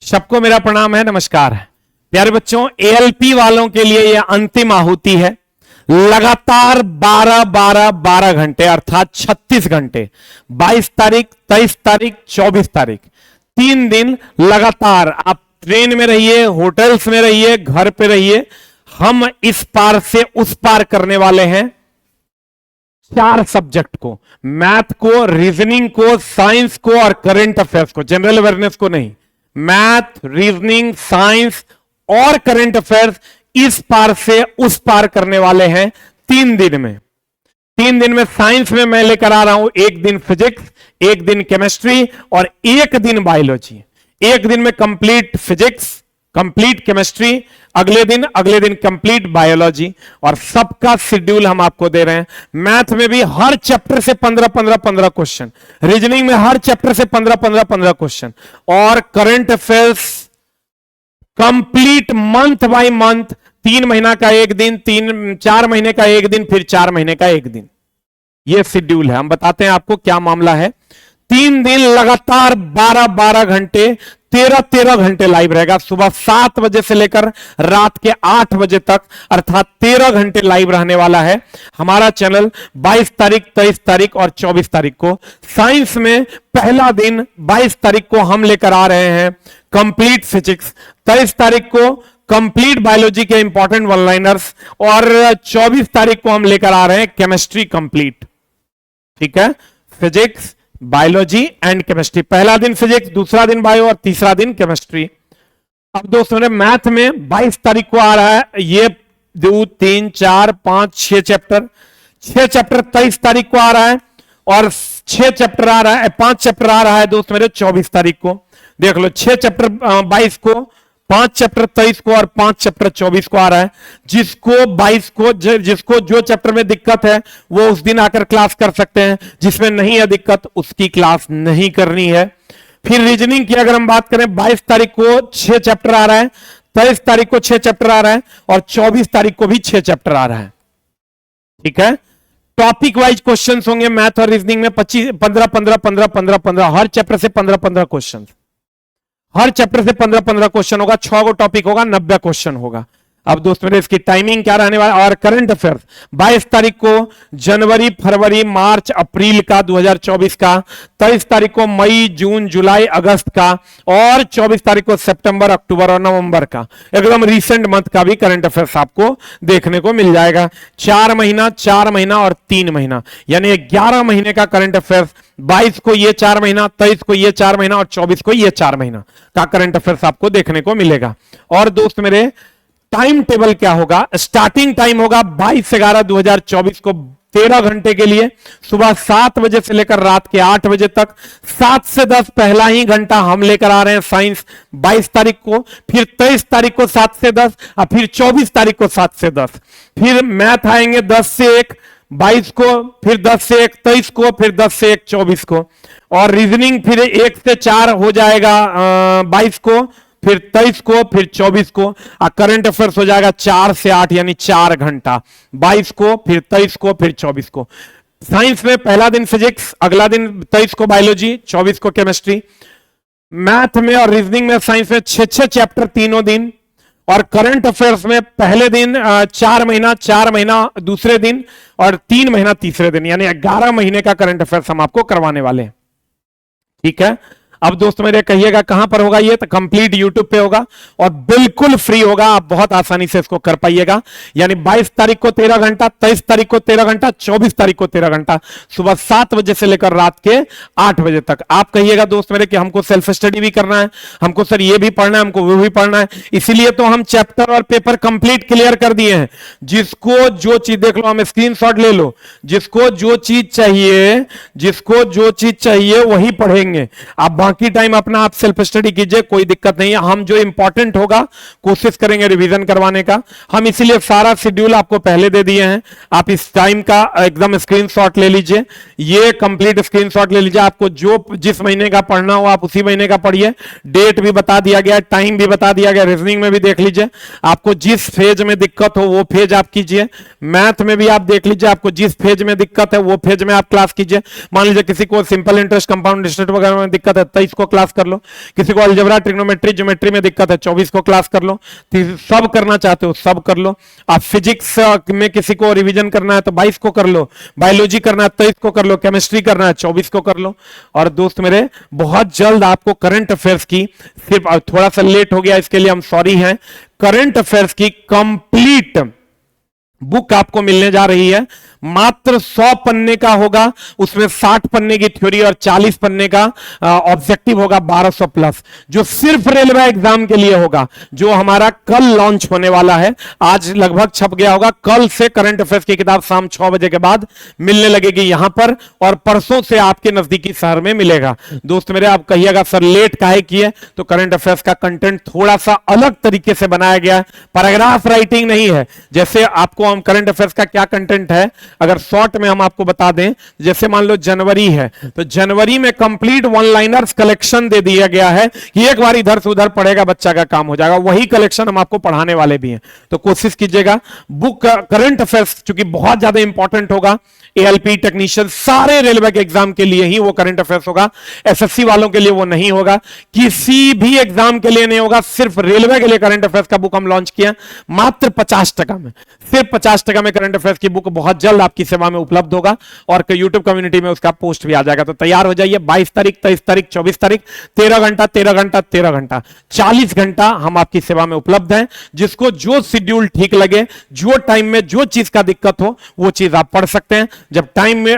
सबको मेरा प्रणाम है, नमस्कार। प्यारे बच्चों, एएलपी वालों के लिए यह अंतिम आहुति है। लगातार 12 घंटे अर्थात 36 घंटे 22 तारीख, 23 तारीख, 24 तारीख 3 दिन लगातार आप ट्रेन में रहिए, होटल्स में रहिए, घर पे रहिए। हम इस पार से उस पार करने वाले हैं 4 सब्जेक्ट को, मैथ को, रीजनिंग को, साइंस को और करंट अफेयर्स को। जनरल अवेयरनेस को नहीं, मैथ, रीजनिंग, साइंस और करंट अफेयर्स इस पार से उस पार करने वाले हैं 3 दिन में। 3 दिन में साइंस में मैं लेकर आ रहा हूं 1 दिन फिजिक्स, 1 दिन केमिस्ट्री और 1 दिन बायोलॉजी। 1 दिन में कंप्लीट फिजिक्स, कंप्लीट केमिस्ट्री, अगले दिन कंप्लीट बायोलॉजी और सबका शेड्यूल हम आपको दे रहे हैं। मैथ में भी हर चैप्टर से 15 क्वेश्चन, रीजनिंग में हर चैप्टर से 15 क्वेश्चन और current affairs complete month by month. 3 महीना का 1 दिन, 4 महीने का 1 दिन, फिर 4 महीने का 1 दिन। यह शेड्यूल है। हम बताते हैं आपको क्या मामला है। 3 दिन लगातार 12 घंटे, 13 घंटे लाइव रहेगा। सुबह 7 बजे से लेकर रात के 8 बजे तक अर्थात 13 घंटे लाइव रहने वाला है हमारा चैनल। 22 तारीख, 23 तारीख और 24 तारीख को साइंस में पहला दिन 22 तारीख को हम लेकर आ रहे हैं कंप्लीट फिजिक्स, 23 तारीख को कंप्लीट बायोलॉजी के इंपॉर्टेंट वन लाइनर्स और 24 तारीख को हम लेकर आ रहे हैं केमिस्ट्री कंप्लीट। ठीक है, फिजिक्स, बायोलॉजी एंड केमिस्ट्री। पहला दिन फिजिक्स, दूसरा दिन बायो और तीसरा दिन केमिस्ट्री। अब दोस्तों ने मैथ में 22 तारीख को आ रहा है ये 2, 3, 4, 5, 6 चैप्टर। 6 चैप्टर 23 तारीख को आ रहा है और 6 चैप्टर आ रहा है, 5 चैप्टर आ रहा है दोस्त मेरे 24 तारीख को। देख लो, 6 चैप्टर 22 को, 5 चैप्टर 23 को और 5 चैप्टर 24 को आ रहा है। जिसको जो चैप्टर में दिक्कत है वो उस दिन आकर क्लास कर सकते हैं, जिसमें नहीं है दिक्कत उसकी क्लास नहीं करनी है। फिर रीजनिंग की अगर हम बात करें, 22 तारीख को 6 चैप्टर आ रहा है, 23 तारीख को 6 चैप्टर आ रहा है और 24 तारीख को भी 6 चैप्टर आ रहा है। ठीक है, टॉपिक वाइज क्वेश्चन होंगे मैथ और रीजनिंग में 15 हर चैप्टर से 15 क्वेश्चन। हर चैप्टर से 15 क्वेश्चन होगा। 6 को टॉपिक होगा, 90 क्वेश्चन होगा। अब दोस्तों मेरे इसकी टाइमिंग क्या रहने वाला है। और करंट अफेयर्स 22 तारीख को जनवरी, फरवरी, मार्च, अप्रैल का 2024 का, 23 तारीख को मई, जून, जुलाई, अगस्त का और 24 तारीख को सितंबर, अक्टूबर और नवंबर का एकदम रीसेंट मंथ का भी करंट अफेयर्स आपको देखने को मिल जाएगा। 4 महीना और 3 महीना यानी 11 महीने का करंट अफेयर्स। 22 को ये 4 महीना, 23 को ये 4 महीना और 24 को ये 4 महीना का करंट अफेयर्स आपको देखने को मिलेगा। और दोस्त मेरे टाइम टेबल क्या होगा। स्टार्टिंग टाइम होगा 22/11/2024 को 13 घंटे के लिए, सुबह 7 बजे से लेकर रात के 8 बजे तक। 7 से 10 पहला ही घंटा हम लेकर आ रहे हैं साइंस 22 तारीख को, फिर 23 तारीख को 7 से 10 और फिर 24 तारीख को 7 से 10। फिर मैथ आएंगे 10 से 1 22 को, फिर 10 से 1 23 को, फिर 10 से 1 24 को और रीजनिंग फिर 1 से 4 हो जाएगा 22 को, फिर 23 को, फिर 24 को। करंट अफेयर्स हो जाएगा 4 से 8 यानी 4 घंटा। 22 को, फिर 23 को, फिर 24 को। साइंस में पहला दिन फिजिक्स, अगला दिन 23 को बायोलॉजी, 24 को केमिस्ट्री। मैथ में और रीजनिंग में, साइंस में 6 चैप्टर तीनों दिन और करंट अफेयर्स में पहले दिन 4 महीना दूसरे दिन और 3 महीना तीसरे दिन यानी 11 महीने का करंट अफेयर्स हम आपको करवाने वाले हैं। ठीक है, अब दोस्तों मेरे कहिएगा कहां पर होगा ये, तो कंप्लीट यूट्यूब पे होगा और बिल्कुल फ्री होगा। आप बहुत आसानी से इसको कर पाइएगा। यानी 22 तारीख को 13 घंटा, 23 तारीख को 13 घंटा, 24 तारीख को 13 घंटा, सुबह 7 बजे से लेकर रात के 8 बजे तक। आप कहिएगा दोस्त मेरे कि हमको सेल्फ स्टडी भी करना है, हमको सर ये भी पढ़ना है, हमको वो भी पढ़ना है। इसीलिए तो हम चैप्टर और पेपर कंप्लीट क्लियर कर दिए हैं। जिसको जो चीज, देख लो, हम स्क्रीनशॉट ले लो, जिसको जो चीज चाहिए वही पढ़ेंगे। आप बाकी टाइम अपना आप सेल्फ स्टडी कीजिए, कोई दिक्कत नहीं है। हम जो इंपॉर्टेंट होगा कोशिश करेंगे रिवीजन करवाने का। हम इसीलिए सारा शेड्यूल आपको पहले दे दिए हैं। आप इस टाइम का एकदम स्क्रीनशॉट ले लीजिए, ये कंप्लीट स्क्रीनशॉट ले लीजिए। आपको जो जिस महीने का पढ़ना हो आप उसी महीने का पढ़िए। डेट भी बता दिया गया, टाइम भी बता दिया गया। रीजनिंग में भी देख लीजिए, आपको जिस फेज में दिक्कत हो वो फेज आप कीजिए। मैथ में भी आप देख लीजिए, आपको जिस फेज में दिक्कत है वो फेज में आप क्लास कीजिए। मान लीजिए किसी को सिंपल इंटरेस्ट, कंपाउंड इंटरेस्ट वगैरह में दिक्कत है 23 को क्लास कर लो। किसी को अलजेब्रा, ट्रिग्नोमेट्री, ज्योमेट्री में दिक्कत है, 24 को क्लास कर लो। सब करना चाहते हो सब कर लो। आप फिजिक्स में किसी को रिवीजन करना है तो 22 को कर लो, बायोलॉजी करना है 23 को कर लो, केमिस्ट्री करना है 24 को कर लो। और दोस्त मेरे, बहुत जल्द आपको करंट अफेयर्स की, सिर्फ थोड़ा सा लेट हो गया इसके लिए हम सॉरी हैं, करंट अफेयर्स की कंप्लीट बुक आपको मिलने जा रही है। मात्र 100 पन्ने का होगा, उसमें 60 पन्ने की थ्योरी और 40 पन्ने का ऑब्जेक्टिव होगा, 1200 प्लस, जो सिर्फ रेलवे एग्जाम के लिए होगा, जो हमारा कल लॉन्च होने वाला है। आज लगभग छप गया होगा, कल से करंट अफेयर्स की किताब शाम 6 बजे के बाद मिलने लगेगी यहां पर, और परसों से आपके नजदीकी शहर में मिलेगा। दोस्त मेरे, आप कहिएगा सर लेट काहे किए, तो करंट अफेयर्स का कंटेंट थोड़ा सा अलग तरीके से बनाया गया है, पैराग्राफ राइटिंग नहीं है। जैसे आपको हम करंट अफेयर्स का क्या कंटेंट है, अगर शॉर्ट में हम आपको बता दें, जैसे मान लो जनवरी है, तो जनवरी में कंप्लीट वन लाइनर्स कलेक्शन दे दिया गया है कि एक बार इधर से उधर पढ़ेगा बच्चा का काम हो जाएगा। वही कलेक्शन हम आपको पढ़ाने वाले भी हैं, तो कोशिश कीजिएगा। बुक करंट अफेयर्स चूंकि बहुत ज्यादा इंपॉर्टेंट होगा, एएलपी टेक्नीशियन सारे रेलवे के एग्जाम के लिए ही वो करंट अफेयर्स होगा, एसएससी वालों के लिए वो नहीं होगा, किसी भी एग्जाम के लिए नहीं होगा, सिर्फ रेलवे के लिए करंट अफेयर्स का बुक हम लॉन्च किया मात्र 50% में, सिर्फ 50% में करंट अफेयर्स की बुक बहुत जल्द आपकी सेवा में उपलब्ध होगा, और यूट्यूब कम्युनिटी में उसका पोस्ट भी आ जाएगा। तो तैयार हो जाइए, 22 तारीख, 23 तारीख, 24 तारीख, 13 घंटा 13 घंटा 13 घंटा 40 घंटा हम आपकी सेवा में उपलब्ध हैं। जिसको जो शेड्यूल ठीक लगे, जो टाइम में जो चीज का दिक्कत हो, वो चीज आप पढ़ सकते हैं। जब टाइम में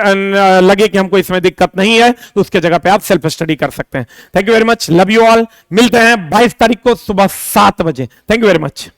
लगे कि हमको इसमें दिक्कत नहीं है, तो उसके जगह पे आप सेल्फ स्टडी कर सकते हैं। Thank you very much, love you all. मिलते हैं 22 तारीख को सुबह 7 बजे। Thank you very much.